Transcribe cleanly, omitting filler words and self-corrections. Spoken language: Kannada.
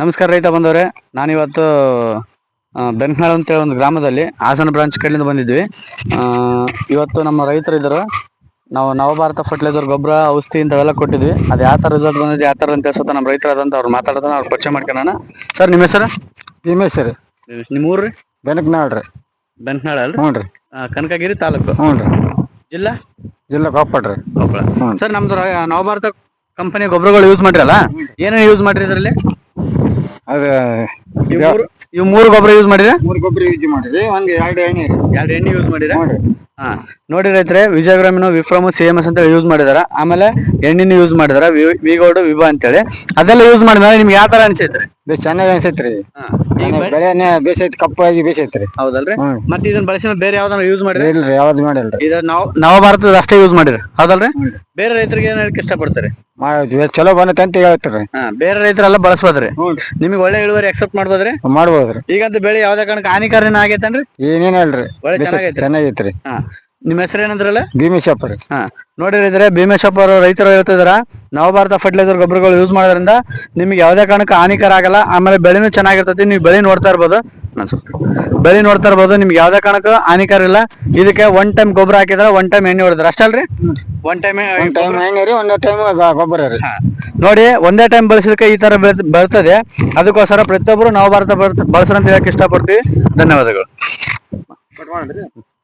ನಮಸ್ಕಾರ ರೈತ ಬಂದವರೇ, ನಾನಿವತ್ತು ಬೆಂಕನಾಳ್ ಅಂತೇಳಿ ಒಂದು ಗ್ರಾಮದಲ್ಲಿ ಹಾಸನ ಬ್ರಾಂಚ್ ಕಡೆಯಿಂದ ಬಂದಿದ್ವಿ. ಇವತ್ತು ನಮ್ಮ ರೈತರು ಇದ್ದರು. ನಾವು ನವಭಾರತ ಫರ್ಟಿಲೈಸರ್ ಗೊಬ್ಬರ ಔಷಧಿ ಇಂಥವೆಲ್ಲ ಕೊಟ್ಟಿದ್ವಿ. ಅದು ಯಾವ ಥರ ರಿಸಲ್ಟ್ ಬಂದಿದೆ, ಯಾವ ಥರ ಅಂತ ಅನ್ಸುತ್ತೆ ನಮ್ಮ ರೈತರಾದಂಥ ಅವ್ರು ಮಾತಾಡೋದನ್ನ ಅವ್ರು ಪರಿಚಯ ಮಾಡ್ಕೊಳ್ಳೋಣ. ಸರ್, ನಿಮ್ಮ ಹೆಸರು? ಭೀಮೇಶ್ ರೀ. ನಿಮ್ಮ ಊರು ರೀ? ಬೆನಕನಾಳ್ ರೀ. ಬೆಂಕನಾಳ್ ಅಲ್ರಿ? ಹ್ಞೂ ರೀ. ಕನಕಗಿರಿ ತಾಲೂಕು. ಹ್ಞೂ ರೀ. ಜಿಲ್ಲಾ? ಜಿಲ್ಲಾ ಕೊಪ್ಪಳ ರೀ. ಕೊಪ್ಪಳ. ಸರ್, ನಮ್ದು ನವಭಾರತ ಕಂಪನಿ ಗೊಬ್ಬರಗಳು ಯೂಸ್ ಮಾಡಿರಲ್ಲ, ಏನೇನು ಯೂಸ್ ಮಾಡಿರಿ ಇದರಲ್ಲಿ? ಅದು ಇವು ಮೂರು ಗೊಬ್ಬರ ಯೂಸ್ ಮಾಡಿದ್ರೆ? 3 ಗೊಬ್ಬರ ಯೂಸ್ ಮಾಡಿರಿ. ಒಂದು 2 ಎಣ್ಣೆ ರೀ. 2 ಎಣ್ಣೆ ಯೂಸ್ ಮಾಡಿದ್ರೆ? ನೋಡ್ರಿ. ನೋಡಿ ರೈತರೆ, ವಿಜಯಗ್ರಾಮಿನ ವಿಫ್ರಮ್ CMS ಅಂತ ಯೂಸ್ ಮಾಡಿದಾರ. ಆಮೇಲೆ ಎಣ್ಣೆನೂ ಯೂಸ್ ಮಾಡಿದಾರ, ವಿಗೋಲ್ಡ್ ವಿಭಾ ಅಂತೇಳಿ. ಅದೆಲ್ಲ ಯೂಸ್ ಮಾಡಿದ್ಮೇಲೆ ನಿಮ್ಗೆ ಯಾವ ತರ ಅನ್ಸೈತ್ರಿ? ಬೇಸ್ ಚೆನ್ನಾಗಿ ಅನ್ಸೈತ್ರಿ. ಬೆಳೆನೇ ಬೇಸೈತಿ, ಕಪ್ಪಾಗಿ ಬೇಸೈತ್ರಿ. ಹೌದಲ್ರಿ? ಮತ್ತೆ ಇದನ್ನ ಬಳಸಿದ ಬೇರೆ ಯಾವ್ದಾರ ಯೂಸ್ ಮಾಡಿರಿ? ಇಲ್ರಿ, ಯಾವ್ದು ಮಾಡಿಲ್ರಿ. ಇದು ನವಭಾರತದ ಅಷ್ಟೇ ಯೂಸ್ ಮಾಡಿರಿ, ಹೌದಲ್ರಿ? ಬೇರೆ ರೈತರಿಗೆ ಏನ್ ಹೇಳಕ್ ಇಷ್ಟಪಡ್ತಾರೆ? ಚಲೋ ಬಂದೈತೆ ಅಂತ ಹೇಳ್ತೀರಿ. ಬೇರೆ ರೈತರೆಲ್ಲ ಬಳಸ್ಬೋದ್ರಿ? ನಿಮಗೆ ಒಳ್ಳೆ ಇಳುವರಿ ಎಕ್ಸೆಪ್ಟ್ ಮಾಡ್ಬೋದ್ರಿ? ಮಾಡ್ಬೋದ್ರಿ. ಈಗಂತ ಬೆಳೆ ಯಾವ್ದೇ ಕಾರಣಕ್ಕೆ ಹಾನಿಕಾರನ ಆಗೈತೇನ್ರಿ? ಏನೇನಲ್ರಿ, ಒಳ್ಳೆ ಚೆನ್ನಾಗೈತ್ರಿ. ನಿಮ್ಮ ಹೆಸರು ಏನಂದ್ರಲ್ಲ? ಭೀಮೇಶಪ್ಪ ರೀ. ನೋಡಿದ್ರೆ ಭೀಮೇಶಪ್ಪ ಅವರು ರೈತರು ಹೇಳ್ತಿದಾರ, ನವಭಾರತ ಫರ್ಟಿಲೈಸರ್ ಗೊಬ್ಬರಗಳು ಯೂಸ್ ಮಾಡೋದ್ರಿಂದ ನಿಮ್ಗೆ ಯಾವುದೇ ಕಾರಣಕ್ಕೆ ಹಾನಿಕರ ಆಗಲ್ಲ. ಆಮೇಲೆ ಬೆಳೆನೂ ಚೆನ್ನಾಗಿರ್ತೈತಿ. ನೀವು ಬೆಳೆ ನೋಡ್ತಾ ಇರ್ಬೋದು, ನಿಮ್ಗೆ ಯಾವುದೇ ಕಾರಣಕ್ಕೂ ಹಾನಿಕರ ಇಲ್ಲ. ಇದಕ್ಕೆ 1 ಟೈಮ್ ಗೊಬ್ಬರ ಹಾಕಿದ್ರೆ 1 ಟೈಮ್ ಎಣ್ಣೆ ಹೊಡೆದ್ರೆ ಅಷ್ಟಲ್ರಿ? 1 ಟೈಮ್ ಎಣ್ಣೆ ರೀ, 1 ಟೈಮ್ ಗೊಬ್ಬರ ರೀ. ನೋಡಿ, ಒಂದೇ ಟೈಮ್ ಬಳಸಿದಕ್ಕೆ ಈ ತರ ಬರ್ತದೆ. ಅದಕ್ಕೋಸ್ಕರ ಪ್ರತಿಯೊಬ್ಬರು ನವಭಾರತ ಬಳಸ್ರಂತ ಹೇಳಕ್ ಇಷ್ಟಪಡ್ತೀವಿ. ಧನ್ಯವಾದಗಳು.